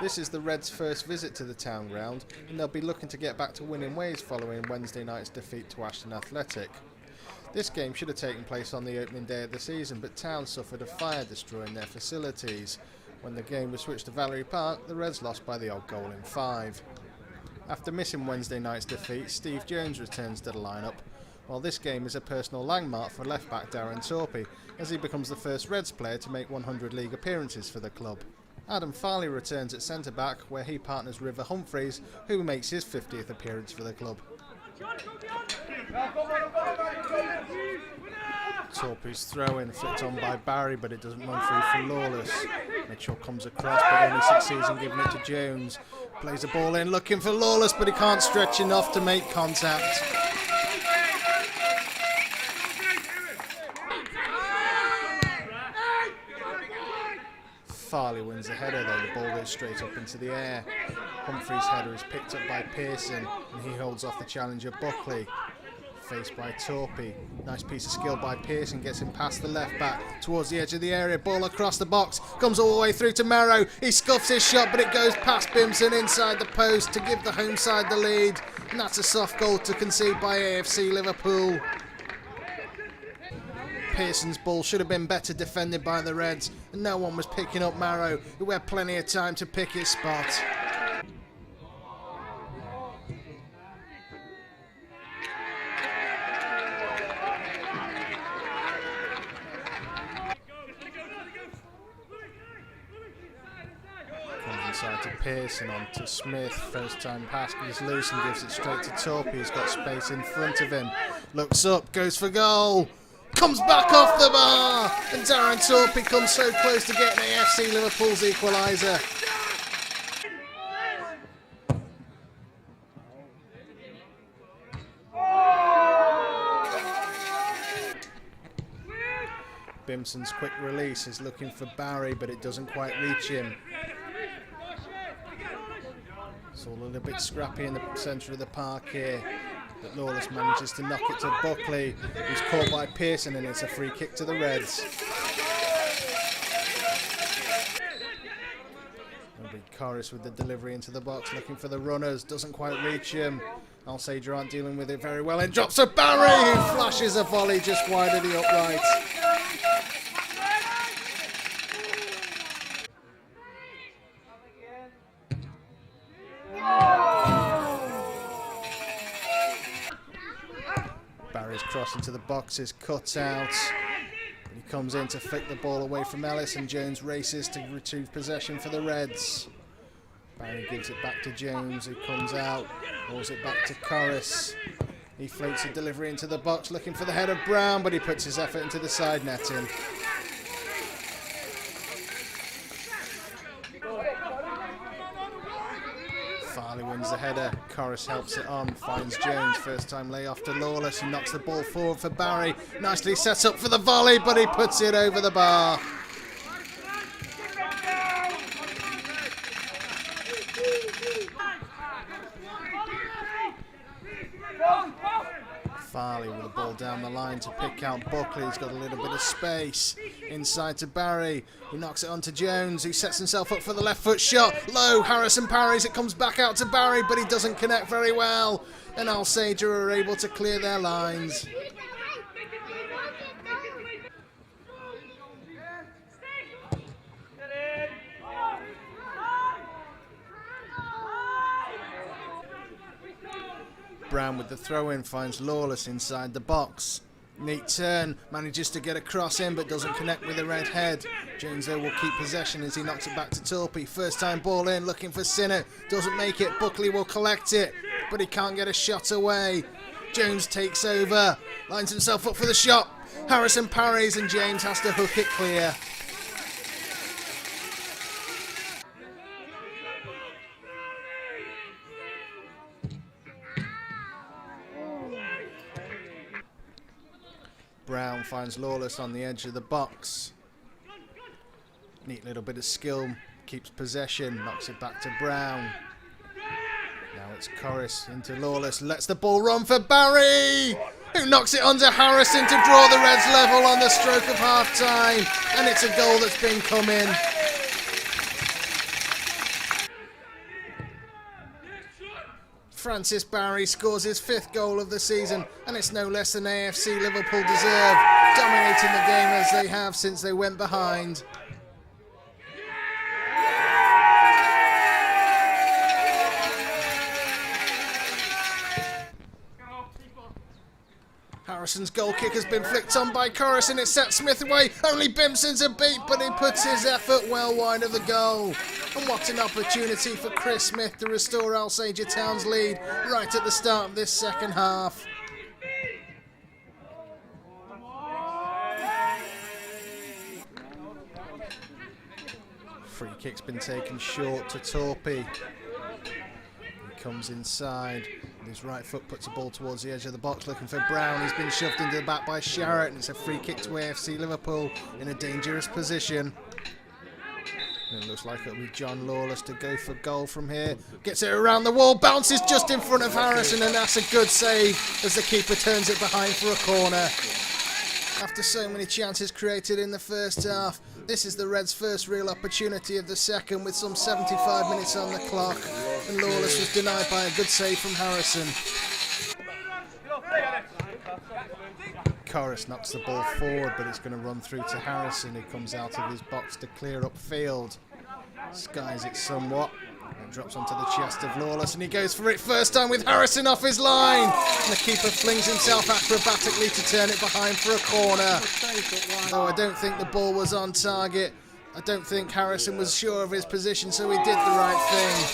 This is the Reds' first visit to the town ground, and they'll be looking to get back to winning ways following Wednesday night's defeat to Ashton Athletic. This game should have taken place on the opening day of the season, but Town suffered a fire destroying their facilities. When the game was switched to Valerie Park, the Reds lost by the odd goal in 5. After missing Wednesday night's defeat, Steve Jones returns to the lineup, while this game is a personal landmark for left-back Darren Torpey, as he becomes the first Reds player to make 100 league appearances for the club. Adam Farley returns at centre-back, where he partners River Humphreys, who makes his 50th appearance for the club. Torpey's throw-in flicked on by Barry, but it doesn't run through for Lawless. Mitchell comes across, but only succeeds in giving it to Jones. Plays the ball in, looking for Lawless, but he can't stretch enough to make contact. Farley wins the header, though the ball goes straight up into the air. Humphrey's header is picked up by Pearson, and he holds off the challenger Buckley. Faced by Torpey. Nice piece of skill by Pearson, gets him past the left back towards the edge of the area. Ball across the box, comes all the way through to Marrow. He scuffs his shot, but it goes past Bimson inside the post to give the home side the lead. And that's a soft goal to concede by AFC Liverpool. Pearson's ball should have been better defended by the Reds, and no one was picking up Marrow, who had plenty of time to pick his spot. Comes inside to Pearson, on to Smith. First time pass is loose and gives it straight to Torpey, who's got space in front of him. Looks up, goes for goal. Comes back off the bar, and Darren Torpey comes so close to getting AFC Liverpool's equaliser. Bimson's quick release is looking for Barry, but it doesn't quite reach him. It's all a little bit scrappy in the centre of the park here. But Lawless manages to knock it to Buckley, who's caught by Pearson, and it's a free kick to the Reds. Corris with the delivery into the box, looking for the runners, doesn't quite reach him. Alsager aren't dealing with it very well, and drops to Barry, who flashes a volley just wide of the upright. Barry's cross into the box is cut out. He comes in to flick the ball away from Ellis, and Jones races to retrieve possession for the Reds. Barry gives it back to Jones, who comes out, rolls it back to Corris. He floats a delivery into the box, looking for the head of Brown, but he puts his effort into the side netting. Farley wins the header, Corris helps it on, finds Jones, first time lay off to Lawless, who knocks the ball forward for Barry, nicely set up for the volley, but he puts it over the bar. Farley with the ball down the line to pick out Buckley. He's got a little bit of space inside to Barry, who knocks it on to Jones, who sets himself up for the left foot shot. Low, Harrison parries, it comes back out to Barry, but he doesn't connect very well, and Alsager are able to clear their lines. Brown with the throw-in finds Lawless inside the box. Neat turn, manages to get a cross in but doesn't connect with the red head. Jones though will keep possession as he knocks it back to Torpey. First time ball in, looking for Sinner, doesn't make it. Buckley will collect it, but he can't get a shot away. Jones takes over, lines himself up for the shot. Harrison parries and James has to hook it clear. Brown finds Lawless on the edge of the box. Neat little bit of skill, keeps possession, knocks it back to Brown. Now it's Corris into Lawless, lets the ball run for Barry, who knocks it onto Harrison to draw the Reds level on the stroke of half-time, and it's a goal that's been come in. Francis Barry scores his 5th goal of the season, and it's no less than AFC Liverpool deserve, dominating the game as they have since they went behind. Harrison's goal kick has been flicked on by Corus and it sets Smith away. Only Bimpson's a beat, but he puts his effort well wide of the goal. And what an opportunity for Chris Smith to restore Alsager Town's lead right at the start of this second half. Free kick's been taken short to Torpy. He comes inside. His right foot puts the ball towards the edge of the box looking for Brown. He's been shoved into the back by Sharrett and it's a free kick to AFC Liverpool in a dangerous position. And it looks like it'll be John Lawless to go for goal from here. Gets it around the wall, bounces just in front of Harrison and that's a good save as the keeper turns it behind for a corner. After so many chances created in the first half, this is the Reds' first real opportunity of the second with some 75 minutes on the clock, and Lawless was denied by a good save from Harrison. Corus knocks the ball forward, but it's going to run through to Harrison, who comes out of his box to clear upfield. Skies it somewhat. It drops onto the chest of Lawless and he goes for it first time with Harrison off his line. And the keeper flings himself acrobatically to turn it behind for a corner. Though I don't think the ball was on target. I don't think Harrison was sure of his position, so he did the right thing.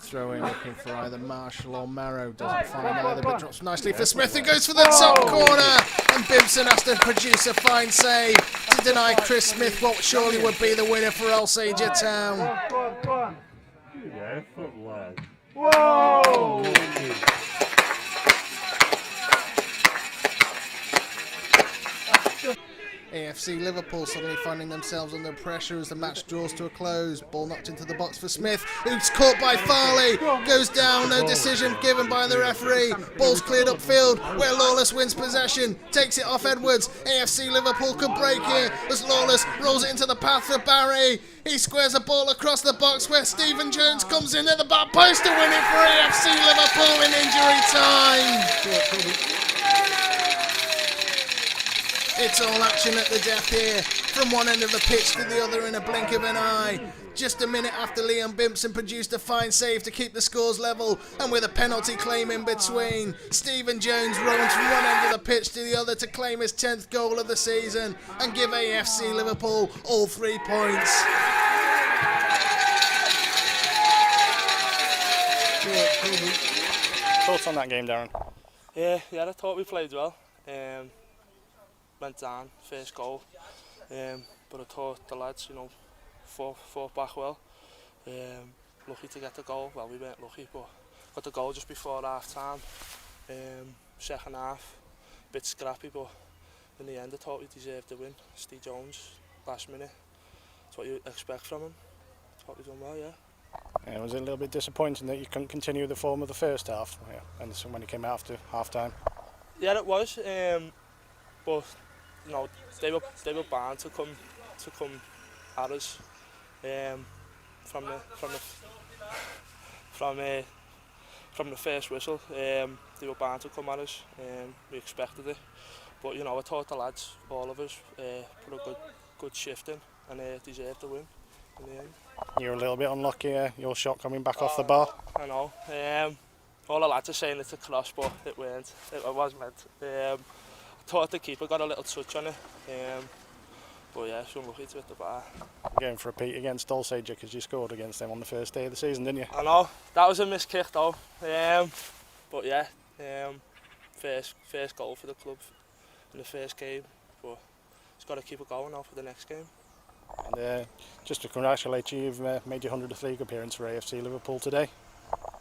Throw-in looking for either Marshall or Marrow. Doesn't find either, but drops nicely for Smith, who goes for the top corner. And Bimpson has to produce a fine save to deny Chris Smith what surely would be the winner for Alsager Town. Whoa! AFC Liverpool suddenly finding themselves under pressure as the match draws to a close. Ball knocked into the box for Smith, who's caught by Farley. Goes down, no decision given by the referee. Ball's cleared upfield where Lawless wins possession. Takes it off Edwards. AFC Liverpool could break here as Lawless rolls it into the path for Barry. He squares a ball across the box where Stephen Jones comes in at the back post to win it for AFC Liverpool in injury time. It's all action at the death here, from one end of the pitch to the other in a blink of an eye. Just a minute after Liam Bimpson produced a fine save to keep the scores level, and with a penalty claim in between, Stephen Jones roams from one end of the pitch to the other to claim his 10th goal of the season and give AFC Liverpool all 3 points. Thoughts on that game, Darren? Yeah, I thought we played well. Went down, first goal, but I thought the lads, fought back well. Lucky to get the goal. Well, we weren't lucky, but got the goal just before half time. Second half, a bit scrappy, but in the end I thought we deserved the win. Steve Jones, last minute. That's what you expect from him. Thought we done well, yeah. Yeah, was it a little bit disappointing that you couldn't continue the form of the first half, and so when it came after half time? Yeah, it was. But they were bound to come at us from the first whistle. They were bound to come at us. We expected it, but I thought the lads, all of us, put a good shift in and deserved the win in the end. You were a little bit unlucky. Your shot coming back off the bar. I know. All the lads are saying it's a cross, but it weren't. It was meant. Thought the keeper got a little touch on it, but yeah, it's unlucky to hit the bar. Going for a repeat against Alsager because you scored against them on the first day of the season, didn't you? I know, that was a missed kick though, but yeah, first goal for the club in the first game, but it's got to keep it going now for the next game. And just to congratulate you, you've made your 100th league appearance for AFC Liverpool today.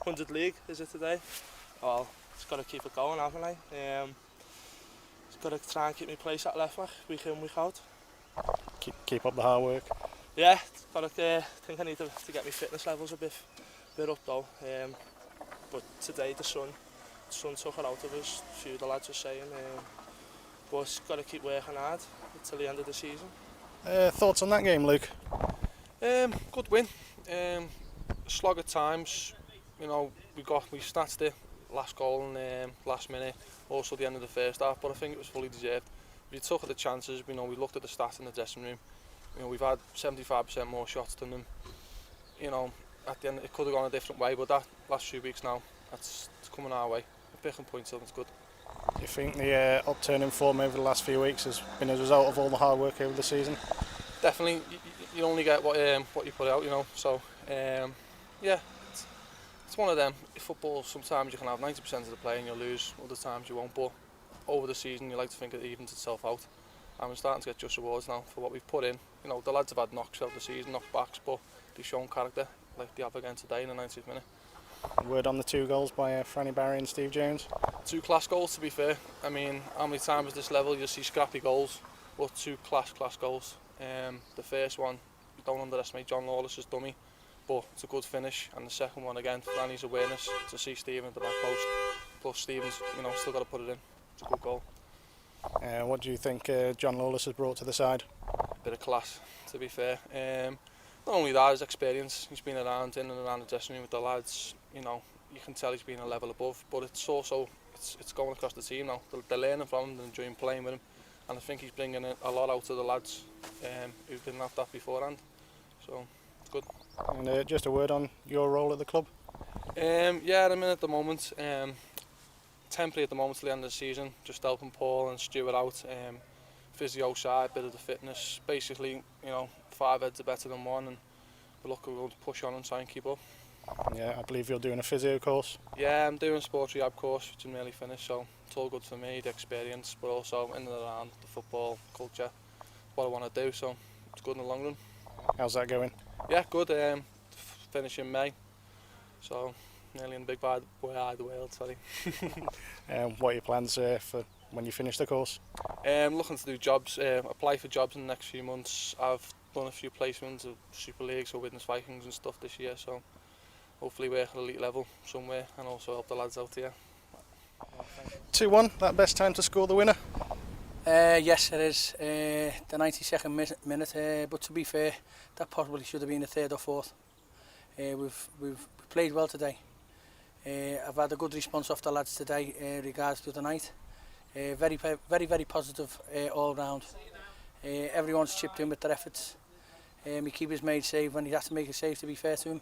100th league, is it today? Well, it's got to keep it going, haven't I? Got to try and keep my place at left back week in, week out. Keep up the hard work. Yeah, think I need to get my fitness levels a bit up though. But today the sun took it out of us. A few of the lads were saying, but got to keep working hard until the end of the season. Thoughts on that game, Luke? Good win. Slog at times. You know, we snatched it. Last goal in last minute. Also the end of the first half, but I think it was fully deserved. We took the chances. We looked at the stats in the dressing room. We've had 75% more shots than them. At the end it could have gone a different way, but that last few weeks now, it's coming our way. We're picking points up. It's good. Do you think the upturn in form over the last few weeks has been a result of all the hard work over the season? Definitely. You only get what you put out. So yeah. It's one of them. In football, sometimes you can have 90% of the play and you'll lose, other times you won't, but over the season you like to think it evens itself out, and we're starting to get just rewards now for what we've put in. The lads have had knocks out the season, knockbacks, but they've shown character like they have again today in the 90th minute. Word on the 2 goals by Franny Barry and Steve Jones. 2 class goals, to be fair. I mean, how many times at this level you'll see scrappy goals, but 2 class goals. The first one, you don't underestimate John Lawless's dummy, but it's a good finish, and the second one again, Franny's awareness to see Stephen at the back post, plus Stephen's still got to put it in. It's a good goal. What do you think John Lawless has brought to the side? Bit of class, to be fair. Not only that, his experience. He's been around in and around the dressing room with the lads. You can tell he's been a level above, but it's also it's going across the team now. They're learning from him and enjoying playing with him, and I think he's bringing a lot out of the lads who didn't have that beforehand. So it's good. And just a word on your role at the club. Yeah, I'm in at the moment. Temporary at the moment till the end of the season, just helping Paul and Stuart out. Physio side, bit of the fitness. Basically, 5 heads are better than 1, and we're going to push on and try and keep up. Yeah, I believe you're doing a physio course. Yeah, I'm doing a sports rehab course, which I'm nearly finished, so it's all good for me, the experience, but also in and around the football culture, what I want to do, so it's good in the long run. How's that going? Yeah, good. Finish in May, so nearly in the big wide of the world, sorry. What are your plans for when you finish the course? Looking to do jobs, apply for jobs in the next few months. I've done a few placements of Super Leagues or Widnes Vikings and stuff this year, so hopefully work at elite level somewhere and also help the lads out here. 2-1, that best time to score the winner? Yes, it is. The 92nd minute, but to be fair, that probably should have been the 3rd or 4th. We've played well today. I've had a good response off the lads today regards to the night. Very positive all round. Everyone's chipped in with their efforts. My keeper's made save when he had to make a save, to be fair to him.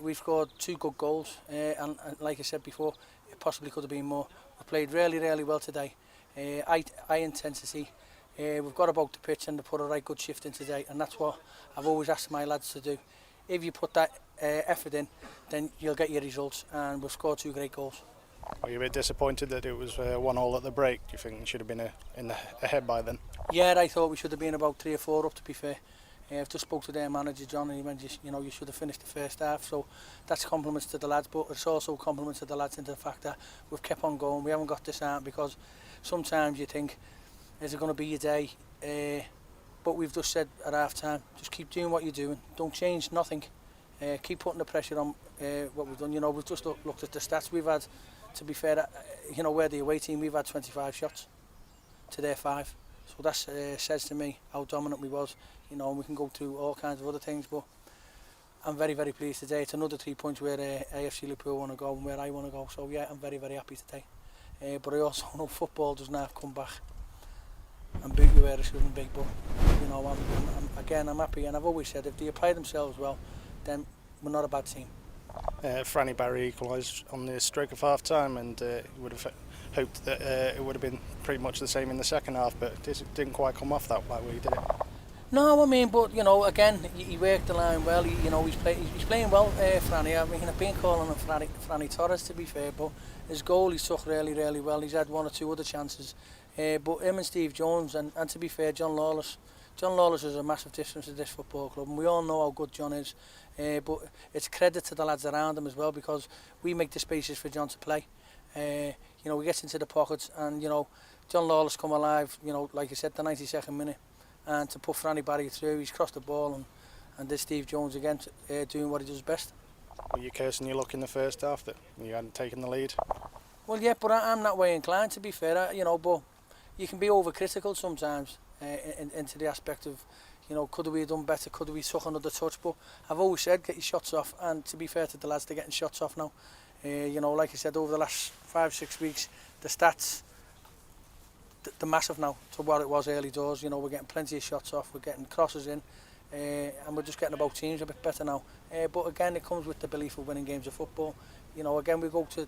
We've scored 2 good goals, and like I said before, it possibly could have been more. We played really well today. High intensity. We've got about the pitch and to put a right good shift in today, and that's what I've always asked my lads to do. If you put that effort in, then you'll get your results, and we've scored 2 great goals. Are you a bit disappointed that it was 1-1 at the break? Do you think it should have been ahead by then? Yeah, I thought we should have been about 3 or 4 up, to be fair. I've just spoke to their manager John, and he went, you should have finished the first half, so that's compliments to the lads, but it's also compliments to the lads into the fact that we've kept on going. We haven't got disarmed, because sometimes you think, is it going to be your day? But we've just said at half time, just keep doing what you're doing, don't change nothing, keep putting the pressure on what we've done. We've just looked at the stats. We've had, to be fair, we're the away team, we've had 25 shots to their 5, so that says to me how dominant we was. We can go through all kinds of other things, but I'm very pleased today. It's another 3 points where AFC Liverpool want to go and where I want to go, so yeah, I'm very happy today. But I also know football doesn't have to come back and beat you where it shouldn't be, but I'm happy, and I've always said if they apply themselves well, then we're not a bad team. Franny Barry equalised on the stroke of half time, and would have hoped that it would have been pretty much the same in the second half, but it didn't quite come off that way, did it? No, but again, he worked the line well. He's playing well, Franny. I've been calling him Franny Torres, to be fair, but his goal he took really well. He's had 1 or 2 other chances, but him and Steve Jones, and to be fair, John Lawless is a massive difference to this football club, and we all know how good John is. But it's credit to the lads around him as well, because we make the spaces for John to play. He gets into the pockets, and John Lawless come alive. Like I said, the 92nd minute. And to put Franny Barry through, he's crossed the ball, and there's Steve Jones again doing what he does best. Were you cursing your luck in the first half that you hadn't taken the lead? Well, yeah, but I'm that way inclined, to be fair. But you can be overcritical sometimes into the aspect of, You know, could we have done better? Could we took another touch? But I've always said, get your shots off. And to be fair to the lads, they're getting shots off now. You know, like I said, over the last 5-6 weeks, the stats, they're massive now to what it was early doors. You know, we're getting plenty of shots off, we're getting crosses in, and we're just getting about teams a bit better now. But again, it comes with the belief of winning games of football. You know, again, we go to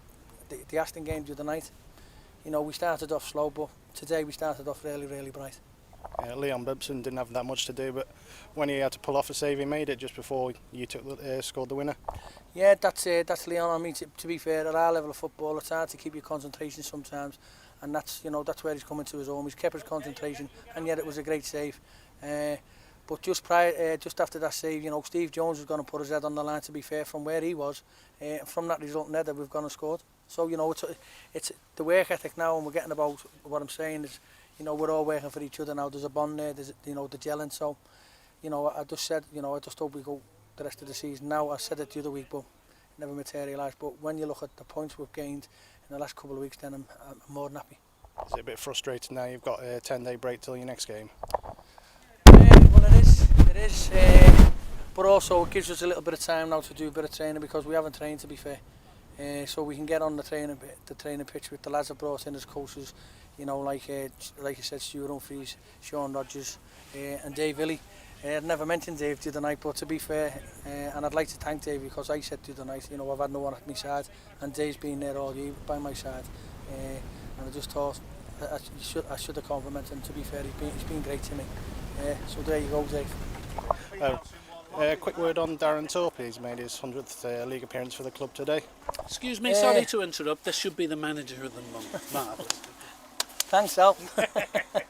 the Aston game the other night. You know, we started off slow, but today we started off really, really bright. Leon Bibson didn't have that much to do, but when he had to pull off a save, he made it just before you scored the winner. Yeah, that's Leon. I mean, to be fair, at our level of football, it's hard to keep your concentration sometimes, and that's, you know, that's where he's coming to his own. He's kept his concentration, and yet it was a great save. But just after that save, you know, Steve Jones was going to put his head on the line. To be fair, from where he was, from that result, Nether, we've gone and scored. So, you know, it's the work ethic now, and we're getting about what I'm saying is, you know, we're all working for each other now. There's a bond there. There's, you know, the gelling. So, you know, I just said, you know, I just hope we go the rest of the season. Now, I said it the other week, but it never materialised. But when you look at the points we've gained in the last couple of weeks, then I'm more than happy. Is it a bit frustrating now? You've got a 10-day break till your next game. Well, it is. But also it gives us a little bit of time now to do a bit of training, because we haven't trained, to be fair. So we can get on the training pitch with the lads I've brought in as coaches. You know, like you said, Stuart Humphries, Sean Rogers, and Dave Illy. I'd never mentioned Dave the other night, but to be fair, and I'd like to thank Dave, because I said the other night, you know, I've had no one at my side, and Dave's been there all year by my side. And I just thought I should have complimented him. To be fair, he's been great to me. So there you go, Dave. Quick word on Darren Thorpe. He's made his 100th league appearance for the club today. Excuse me, sorry to interrupt. This should be the manager of the month. Marvellous. Thanks, Al.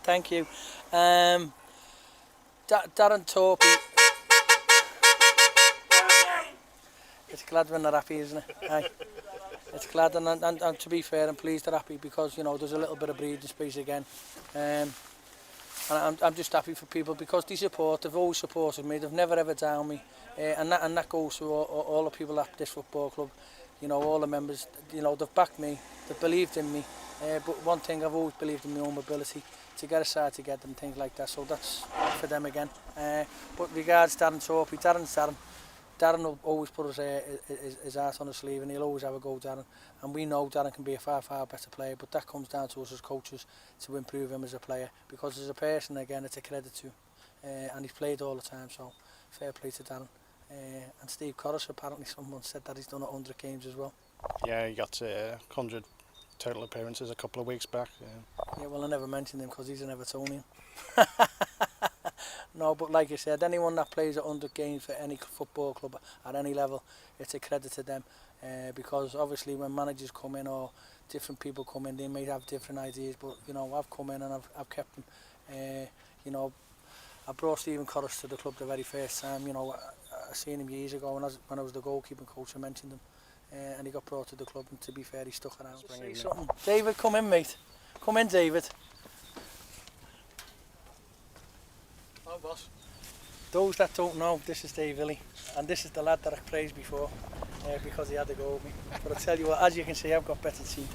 Thank you. Darren Thorpe. It's glad when they're happy, isn't it? Aye. It's glad, and to be fair, I'm pleased they're happy, because, you know, there's a little bit of breathing space again. And I'm just happy for people, because they've always supported me. They've never ever downed me, and that goes to all the people at this football club. You know, all the members. You know, they've backed me, they've believed in me. But one thing, I've always believed in my own ability to get a side together and things like that. So that's for them again. But regards Darren Thorpe, Darren will always put his heart on his sleeve, and he'll always have a go, Darren. And we know Darren can be a far, far better player, but that comes down to us as coaches to improve him as a player, because as a person, again, it's a credit to him. And he's played all the time, so fair play to Darren. And Steve Corris, apparently someone said that he's done 100 games as well. Yeah, he got 100 total appearances a couple of weeks back. Yeah, well, I never mentioned him because he's an Evertonian. No, but like you said, anyone that plays 100 games for any football club at any level, it's a credit to them. Because obviously when managers come in or different people come in, they may have different ideas, but, you know, I've come in and I've kept them. You know, I brought Stephen Corris to the club the very first time. You know, I seen him years ago when I was the goalkeeping coach. I mentioned him, and he got brought to the club, and to be fair, he stuck around. David, come in, mate. Come in, David. Oh, boss. Those that don't know, this is Dave Illy, and this is the lad that I praised before, because he had to go with me. But I tell you what, as you can see, I've got better teeth.